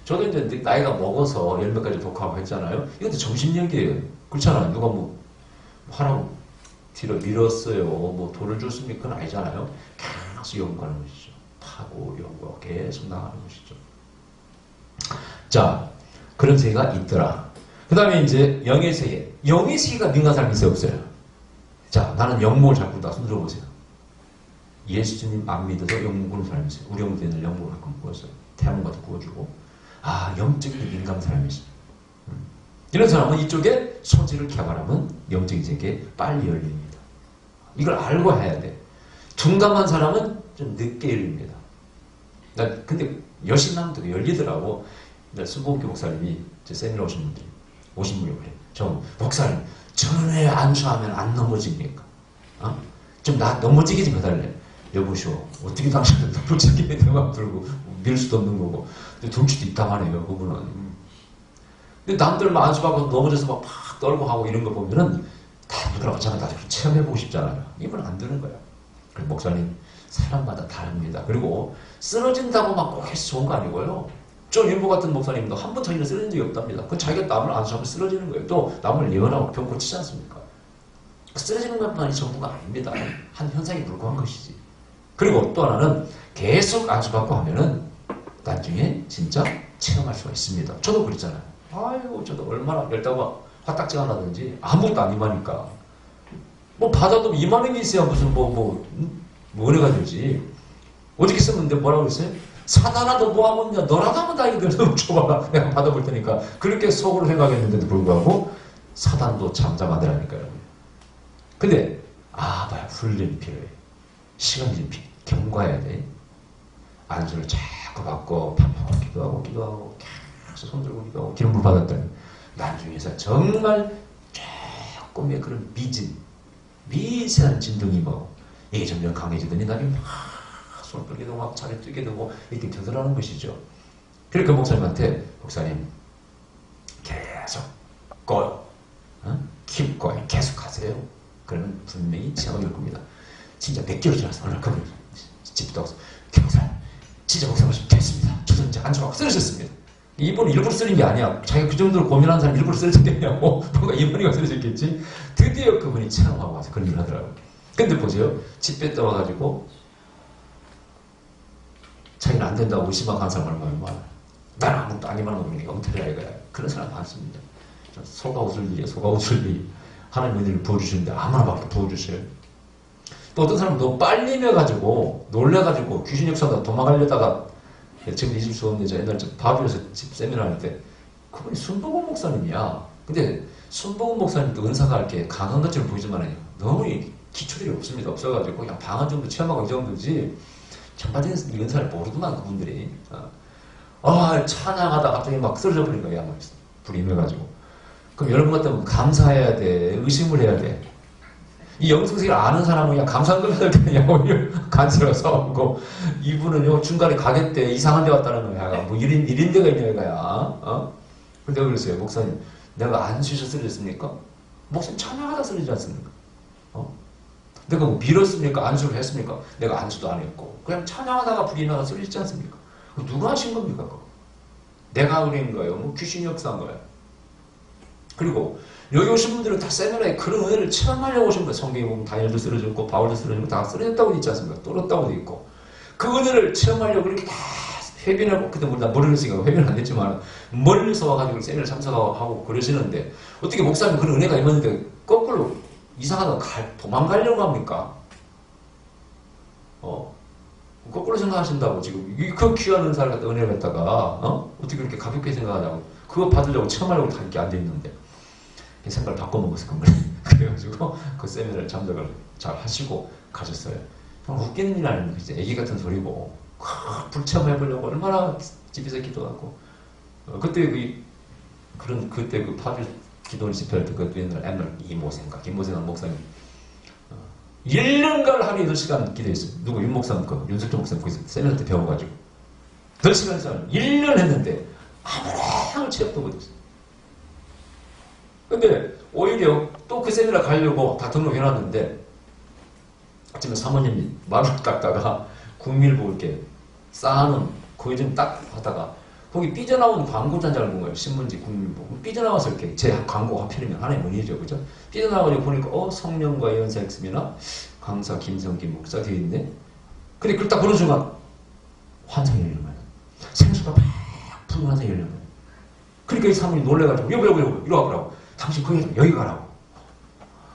저도 이제 나이가 먹어서 열 몇 가지 독하고 했잖아요. 이것도 정신력이에요. 그렇잖아요. 누가 뭐 하라고 뒤로 밀었어요. 뭐 돈을 줬습니까? 그건 아니잖아요. 계속 연구하는 것이죠. 파고 연구하고 계속 나가는 것이죠. 자, 그런 세계가 있더라. 그 다음에 이제 영의 세계. 영의 세계가 민감한 사람이 있어요, 없어요? 자, 나는 영목을 잘 꾼다. 손 들어보세요. 예수님 안 믿어도 영목 꾸는 사람이 있어요. 우리 형제는 영목을 가끔 꾸었어요. 태양 같은 구워주고. 영적인 민감한 사람이 있어요. 이런 사람은 이쪽에 소질을 개발하면 영적인 세계에 빨리 열립니다. 이걸 알고 해야 돼. 둔감한 사람은 좀 늦게 열립니다. 근데 열심히 하면 또 열리더라고. 순복교 목사님이 제 세미나 오신 분이 그래. 저 목사님, 전에 안수하면 안 넘어집니까? 좀 나 넘어지게 좀 해달래. 여보시오. 어떻게 당신은 넘어지게 대화 들고 밀 수도 없는 거고. 둥치도 있다하네요 그분은. 근데 남들만 안수받고 넘어져서 막 떨고 하고 이런 거 보면은 다 누구나 마찬가지로 체험해보고 싶잖아요. 이분은 안 되는 거예요. 그래서 목사님, 사람마다 다릅니다. 그리고 쓰러진다고 막 꼭 해서 좋은 거 아니고요. 존 윈보 같은 목사님도 한 번 자기는 쓰러진 적이 없답니다. 그건 자기가 남을 안수하면 쓰러지는 거예요. 또 남을 예언하고 병 고치지 않습니까? 쓰러지는 것만이 전부가 아닙니다. 한 현상이 불과한 것이지. 그리고 또 하나는 계속 안수받고 하면은 나중에 진짜 체험할 수가 있습니다. 저도 그랬잖아요. 아이고, 저도 얼마나 열다가 화딱지가 나든지 아무것도 안 임하니까. 뭐 받아도 임하는 게 있어야 무슨 은혜가 되지. 어저께 썼는데 뭐라고 그랬어요? 사단아 너 뭐 하겠냐? 너라도 하면 다행이다. 좀 줘봐라. 내가 받아볼 테니까. 그렇게 속으로 생각했는데도 불구하고 사단도 잠잠하더라니까요. 근데 봐요. 훈련이 필요해. 시간이 좀 경과해야 돼. 안수를 자꾸 받고 편하게 기도하고 계속 손들고 기도하고 기름을 받았더니 나중에서 정말 조금의 그런 미세한 진동이 이게 점점 강해지더니 나중에 막 손을 끌게 되고 막 차를 뛰게 되고 이렇게 되더라는 것이죠. 그러니까 목사님한테 목사님 계속 keep going 계속 하세요. 그러면 분명히 체험이 올 겁니다. 진짜 몇 개월 지나서 어느 날 집도 와서 목사님 진짜 목사님 말씀 됐습니다. 저도 이제 안주하고 쓰러졌습니다. 이분은 일부러 쓰는 게 아니야. 자기가 그 정도로 고민하는 사람이 일부러 쓰러졌겠냐고. 뭔가 이분이가 쓰러졌겠지. 드디어 그분이 체험하고 와서 그런 일을 하더라고요. 근데 보세요. 집에 떠와가지고 자기는 안 된다고 의심하고 간 사람 얼마나 많아. 나는 아무것도 아니만 하는 게 엉터리야 이거야. 그런 사람 많습니다. 소가 웃을 일이 하나님 은혜를 부어주시는데 아무나 막 부어주세요. 또 어떤 사람은 너무 빨리 내가지고 놀래가지고 귀신 역사다 도망가려다가 지금 잊을 수 없는 저 옛날 바비에서 집 세미나 할 때 그분이 순복음 목사님이야. 근데 순복음 목사님도 은사가 이렇게 강한 것처럼 보이지만 너무 기초들이 없습니다. 없어가지고 그냥 방한 정도 체험하고 이 정도지 전반적인 이 은사를 모르더만 그분들이. 찬양하다 갑자기 막 쓰러져 버린 거야. 불이 임해가지고. 그럼 여러분 같으면 감사해야 돼. 의심을 해야 돼. 이 영성세계를 아는 사람은 그냥 감사한걸 해야 되냐고 간지러워 싸우고 이분은요 중간에 가겠대 이상한 데 왔다는 거야. 뭐 이런 데가 있냐 이거야. 근데 내가 그랬어요. 목사님 내가 안수셔서 쓰러졌습니까? 목사님 찬양하다 쓰러지지 않습니까? 내가 뭐 밀었습니까? 안수를 했습니까? 내가 안수도 안 했고 그냥 찬양하다가 불이 나가 쓰러지지 않습니까? 누가 하신 겁니까? 그거? 내가 그린 거예요? 뭐 귀신이 역사한 거예요? 그리고 여기 오신 분들은 다 세미나에 그런 은혜를 체험하려고 오신 거예요. 성경에 보면 다니엘도 쓰러졌고 바울도 쓰러졌고 다 쓰러졌다고 있지 않습니까? 떨었다고도 있고 그 은혜를 체험하려고 그렇게 다 회변하고 그때 나 머리를 했으니까 회변 안 됐지만 멀리서 와가지고 세미나 참석하고 그러시는데 어떻게 목사님 그런 은혜가 있는데 거꾸로 이상하다 도망가려고 합니까? 거꾸로 생각하신다고 지금 그 귀한 은사를 갖다 은혜를 갖다가 어떻게 그렇게 가볍게 생각하냐고 그거 받으려고 체험하려고 다 이렇게 앉아있는데 생각을 바꿔먹었을 겁니다. 그래가지고 그 세미나를 참석을 잘 하시고 가셨어요. 웃기는 일 아닙니까? 진짜 애기 같은 소리고 불체험해보려고 얼마나 집에서 기도하고 그때 그때 그 파주 기도 집회할 때 그것도 옛날 이모생가 김모생한 목사님 1년간 하루에 8시간 기도했어요. 누구 윤 목사님 거 윤석철 목사님 거기서 세미나 때 배워가지고 8시간 이상 1년 했는데 아무런 취업도 못했어요. 근데 오히려 또 그 세미나 가려고 다 등록해놨는데 아침에 사모님이 말을 닦다가 국밀보 이렇게 쌓아놓은 거기 좀 딱 하다가 거기 삐져나온 광고 단장을 본 거예요. 신문지 국밀보. 삐져나와서 이렇게 제 광고 하필이면 하나의 문의죠. 그죠? 삐져나와가지고 보니까 성령과 연사의 세미나 강사 김성기 목사 되어 있네. 근데 그걸 딱 보는 순간 환상이 열린 거예요. 생수가 막 푸른 환상이 열린 거예요. 그러니까 이 사모님이 놀래가지고 이리 와보라고. 당신 거기 여기 가라고.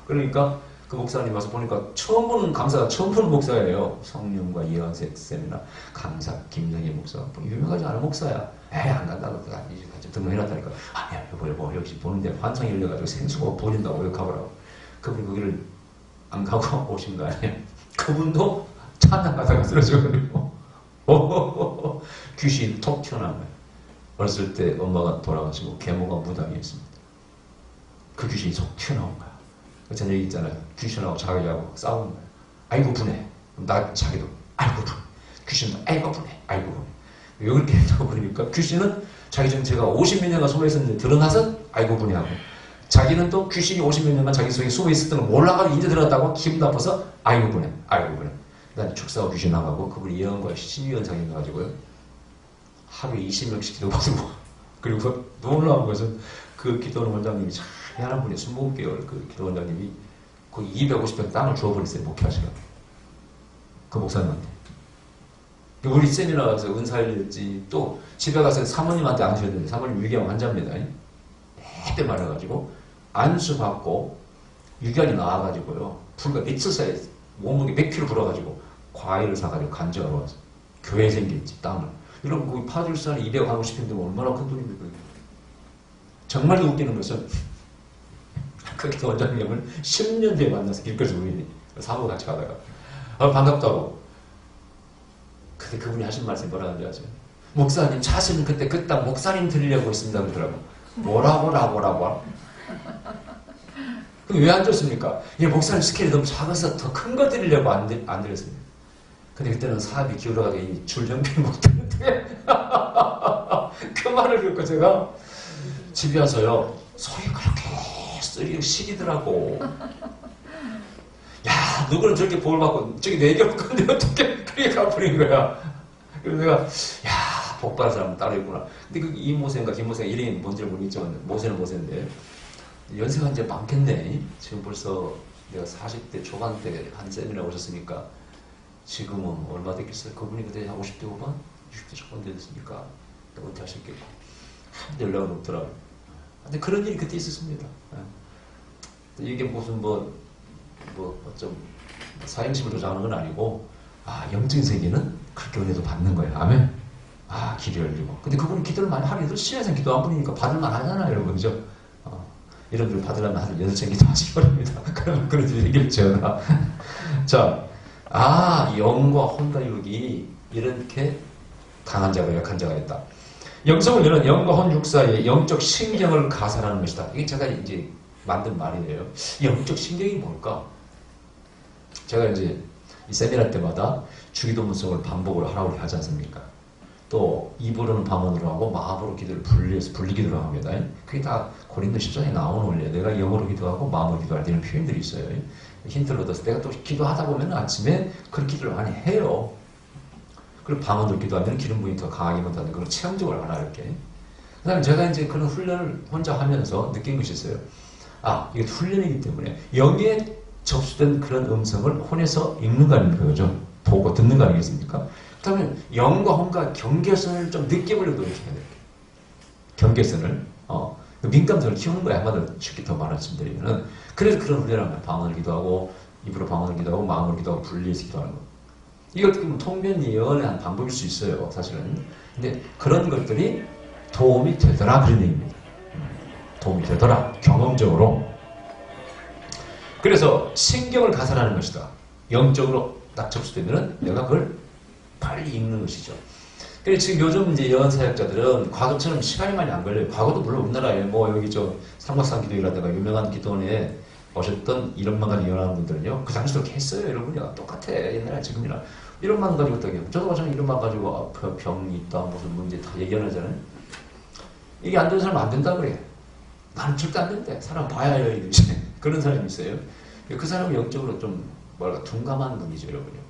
그러니까 그 목사님 와서 보니까 처음 보는 강사가 처음 보는 목사예요. 성령과 예언색 세미나 강사 김정희 목사. 뭐 유명하지 않은 목사야. 에이 안 간다고 이제 등록해놨다니까. 아니야 여보 역시 보는데 환상이 열려가지고 생수가 보린다고 여기 가보라고. 그분이 거기를 안 가고 오신 거 아니에요. 그분도 찬양하다가 쓰러져가지고 귀신이 톡 튀어나온 거예요. 어렸을 때 엄마가 돌아가시고 계모가 무당이 있습니다. 그 귀신이 속 튀어나온 거야. 저녁에 있잖아요. 귀신하고 자기하고 싸우는 거야. 아이고 분해. 나 자기도 아이고 분해. 귀신도 아이고 분해. 아이고 분해. 여기 이렇게 했다고 그러니까 귀신은 자기 전 제가 50몇 년간 숨어 있었는데 드러나서 아이고 분해하고 자기는 또 귀신이 50몇 년간 자기 속에 숨어 있었던 걸 몰라가지고 이제 드러났다고 기분 나빠서 아이고 분해. 아이고 분해. 난 축사하고 귀신 나가고 그분이 예언과 신유현상이 있어가지고요. 하루에 20명씩 기도받고 그리고 놀라운 것은 그 기도하는 원장님이 참 희한한 분이 20개월 그 기도 원장님이 거의 250평 땅을 주워버렸어요. 목회하시라고. 그 목사님한테. 우리 세미나 가서 은사일지 또 집에 가서 사모님한테 안 주셨는데 사모님 유기암 환자입니다. 그때 말해가지고 안수받고 유기암이 나와가지고요. 불과 며칠 사이에 몸무게 몇 킬로 불어가지고 과일을 사가지고 간절하러 와서 교회 생겼지 땅을. 여러분 거기 파주산에 250평 되면 얼마나 큰 돈입니까? 정말 웃기는 것은 그 기도 원장님을 10년 뒤에 만나서 길거리에서 우연히 사고 같이 가다가 반갑다고. 근데 그분이 하신 말씀이 뭐라고 하는지 아세요? 목사님 차시는 그때 그 땅 목사님 드리려고 했습니다 그러더라고. 뭐라고? 그럼 왜 안 줬습니까? 예, 목사님 스케일이 너무 작아서 더 큰 거 드리려고 안 드렸습니다. 근데 그때는 사업이 기울어가지고 줄정비를 못 드는데 그 말을 듣고 제가 집에 와서요 소리 그렇게 시리더라고. 야 누구는 저렇게 복을 받고 저기 내 결혼 건데 어떻게 그렇게 갚으는 거야. 그래서 내가 야 복받은 사람은 따로 있구나. 근데 그 이모생과 김모생 이름이 뭔지를 모르겠지만 모세는 모세인데 연세가 이제 많겠네. 지금 벌써 내가 40대 초반 때 한 세미나 오셨으니까 지금은 얼마 됐겠어요? 그분이 그때 한 50대 후반? 60대 초반 됐으니까 은퇴하셨겠고 한 연락은 없더라고요. 근데 그런 일이 그때 있었습니다. 이게 무슨 어쩜 사행심을 조장하는 건 아니고 영적인 세계는 그렇게 은혜도 받는 거예요. 아멘. 길이 열리고. 근데 그분은 기도를 많이 하루에 8시간 기도한 분이니까 받을만 하잖아요, 여러분. 그죠? 여러분들 받으려면 한 8시간 기도하시기 바랍니다. 그러면 그런 일이 생길지어다. 자, 영과 혼과육이 이렇게 강한 자가 약한 자가 있다. 영성을 여는 영과 혼 육 사이에 영적 신경을 가설하는 것이다. 이게 제가 이제 만든 말이에요. 영적 신경이 뭘까? 제가 이제 이 세미나 때마다 주기도 문성을 반복을 하라고 하지 않습니까? 또 입으로는 방언으로 하고 마음으로 기도를 분리해서 분리기도를 합니다. 그게 다 고린도 10장에 나오는 원리예요. 내가 영어로 기도하고 마음으로 기도할 때는 표현들이 있어요. 힌트를 얻어서 내가 또 기도하다 보면 아침에 그런 기도를 많이 해요. 그리고 방언으로 기도하면 기름 부인이 더 강하게 못하는 그런 체험적으로 하나 이렇게. 그 다음에 제가 이제 그런 훈련을 혼자 하면서 느낀 것이 있어요. 이게 훈련이기 때문에 영에 접수된 그런 음성을 혼에서 읽는 거 아닙니까? 그죠? 보고 듣는 거 아니겠습니까? 그렇다면 영과 혼과 경계선을 좀 느껴보려고 노력해야 돼요. 경계선을. 민감성을 키우는 거야. 한마디로 쉽게 더 말씀드리면은. 그래서 그런 훈련을 하면 방언을 기도하고 입으로 방언을 기도하고 마음으로 기도하고 분리해서 기도하는 거. 이거 어떻게 보면 통변예언의 한 방법일 수 있어요. 사실은. 근데 그런 것들이 도움이 되더라 그런 얘기입니다. 도움이 되더라. 경험적으로. 그래서 신경을 가설하는 것이다. 영적으로 딱 접수되면은 내가 그걸 빨리 읽는 것이죠. 그래서 지금 요즘 이제 여언사역자들은 과거처럼 시간이 많이 안 걸려요. 과거도 물론 우리나라에 뭐 여기 저 삼각산 기도회라든가 유명한 기도원에 오셨던 1원만 가지고 연하는 분들은요, 그 당시도 했어요. 여러분요. 똑같아. 옛날에 지금이나 1원만 가지고 어떻게 저도 마찬가지 1원만 가지고 병이 있다 무슨 문제 다 얘기하잖아요. 이게 안 되는 사람 안 된다 그래. 나는 절대 안 된대. 사람 봐야 해요. 이러시 그런 사람이 있어요. 그 사람은 영적으로 좀 뭐랄까 둔감한 분이죠, 여러분요.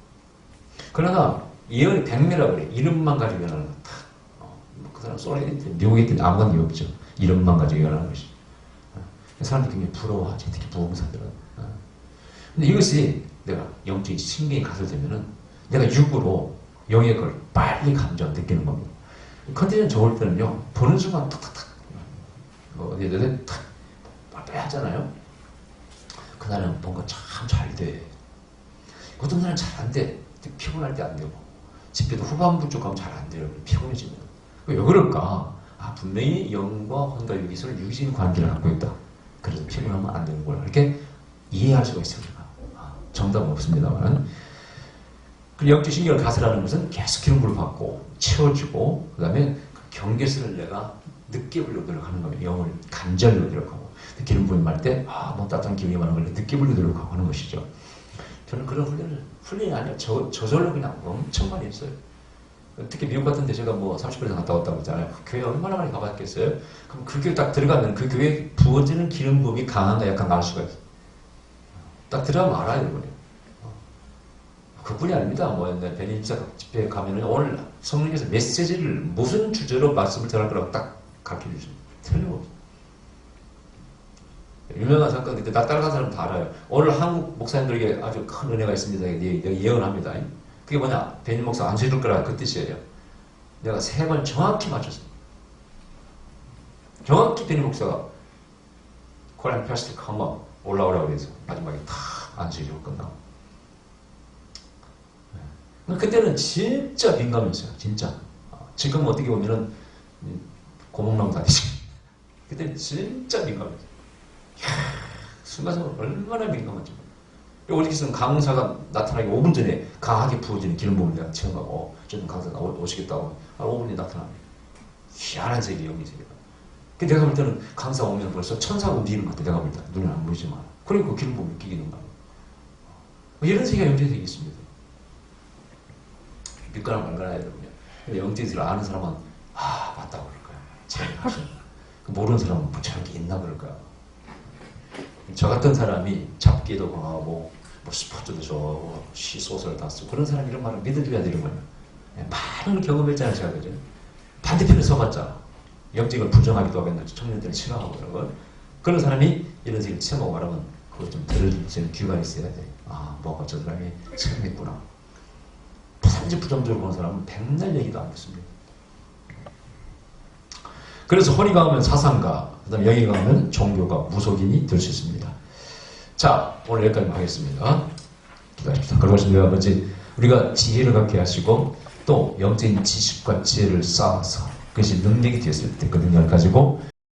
그러나 예언이 백미라고 그래. 이름만 가지고 연하는 거. 그 사람 쏘네. 미국에 있더니 아무것도 이유 없죠. 이름만 가지고 연하는 것이. 사람들이 굉장히 부러워하지. 특히 부흥사들은. 근데 이것이 내가 영적인 신경이 가설되면은 내가 육으로 영의 걸 빨리 감정 느끼는 겁니다. 컨디션 좋을 때는요, 보는 순간 탁탁탁 어디에 탁 빨리 하잖아요. 그날은 뭔가 참 잘 돼. 어떤 날은 잘 안 돼. 피곤할 때 안 되고. 집회도 후반부 쪽 가면 잘 안 돼요. 피곤해지면. 왜 그럴까? 아, 분명히 영과 혼과 육이 서로 유기적인 관계를 갖고 있다. 그래서 피곤하면 안 되는 거야. 이렇게 이해할 수가 있어요. 정답은 없습니다만. 그 영적 신경을 가설하는 것은 계속 기름부를 받고 채워주고 그 다음에 그 경계선을 내가 느껴보려고 노력하는 거예요. 영을 간절히 노력하고 기름 부음 말 때 뭐 따뜻한 기운이 많은 걸 느껴보려고 노력하고 하는 것이죠. 저는 그런 훈련이 아니라 저절로 그냥 엄청 많이 했어요. 특히 미국 같은 데 제가 뭐 30분에서 갔다 왔다고 했잖아요. 교회 얼마나 많이 가봤겠어요? 그럼 그 교회 딱 들어가면 그 교회에 부어지는 기름 부음이 강한가 약간 알 수가 있어요. 딱 들어가면 알아요, 이번에. 그뿐이 아닙니다. 뭐, 베니 집사 집회에 가면은 오늘 성령께서 메시지를 무슨 주제로 말씀을 전할 거라고 딱 가르쳐 주십니다. 틀림없어요. 유명한 사건, 그때 나 따라간 사람 다 알아요. 오늘 한국 목사님들에게 아주 큰 은혜가 있습니다. 내가 예언합니다. 그게 뭐냐? 베니 목사 안 쉬줄 거라 그 뜻이에요. 내가 3번 정확히 맞췄어요. 정확히 베니 목사가 코리안 패스트 컴업 올라오라고 그래서 마지막에 다 안수해주고 끝나고. 그때는 진짜 민감했어요. 진짜. 지금 어떻게 보면은 고목나무 다니지. 그때는 진짜 민감했어요. 순간적으로 얼마나 민감한지. 어디서는 강사가 나타나기 5분 전에 강하게 부어지는 기름 부음을 내가 체험하고 좀 강사가 오시겠다고 한 5분이 나타납니다. 희한한 세계, 영리 세계가. 근데 내가 볼 때는 강사 오면 벌써 천사가 움직이는 것 같아. 내가 볼 때. 눈에 안 보이지만. 그러니까 그 기름 부음을 끼기는 거야. 이런 세계가 영적인 세계가 있습니다. 믿거나 말거나 여러분요. 영적인 아는 사람은 맞다고 그럴 거야. 제일 하시는 모르는 사람은 저런 게 있나 그럴 거야. 저 같은 사람이 잡기도 강하고 뭐 스포츠도 좋아하고 시소설 다 쓰고 그런 사람 이런 말을 믿어줘야 되는 거예요. 많은 걸 경험했잖아요. 제가 그죠? 반대편에 서봤잖아. 영적을 부정하기도 하고 청년들을 싫어하고 그런 걸. 그런 사람이 이런 식으로 체험하고 말하면 그걸 좀 들을 수 있는 귀가 있어야 돼. 뭐가 저 사람이 체험했구나. 단지 부정적으로 보는 사람은 백날 얘기도 안 듣습니다. 그래서 혼이 강하면 사상가, 그 다음에 영이 강하면 종교가 무속인이 될 수 있습니다. 자, 오늘 여기까지 하겠습니다. 기다립시다. 그러신 내 아버지, 우리가 지혜를 갖게 하시고 또 영적인 지식과 지혜를 쌓아서 그것이 능력이 되었을 때 그 능력을 가지고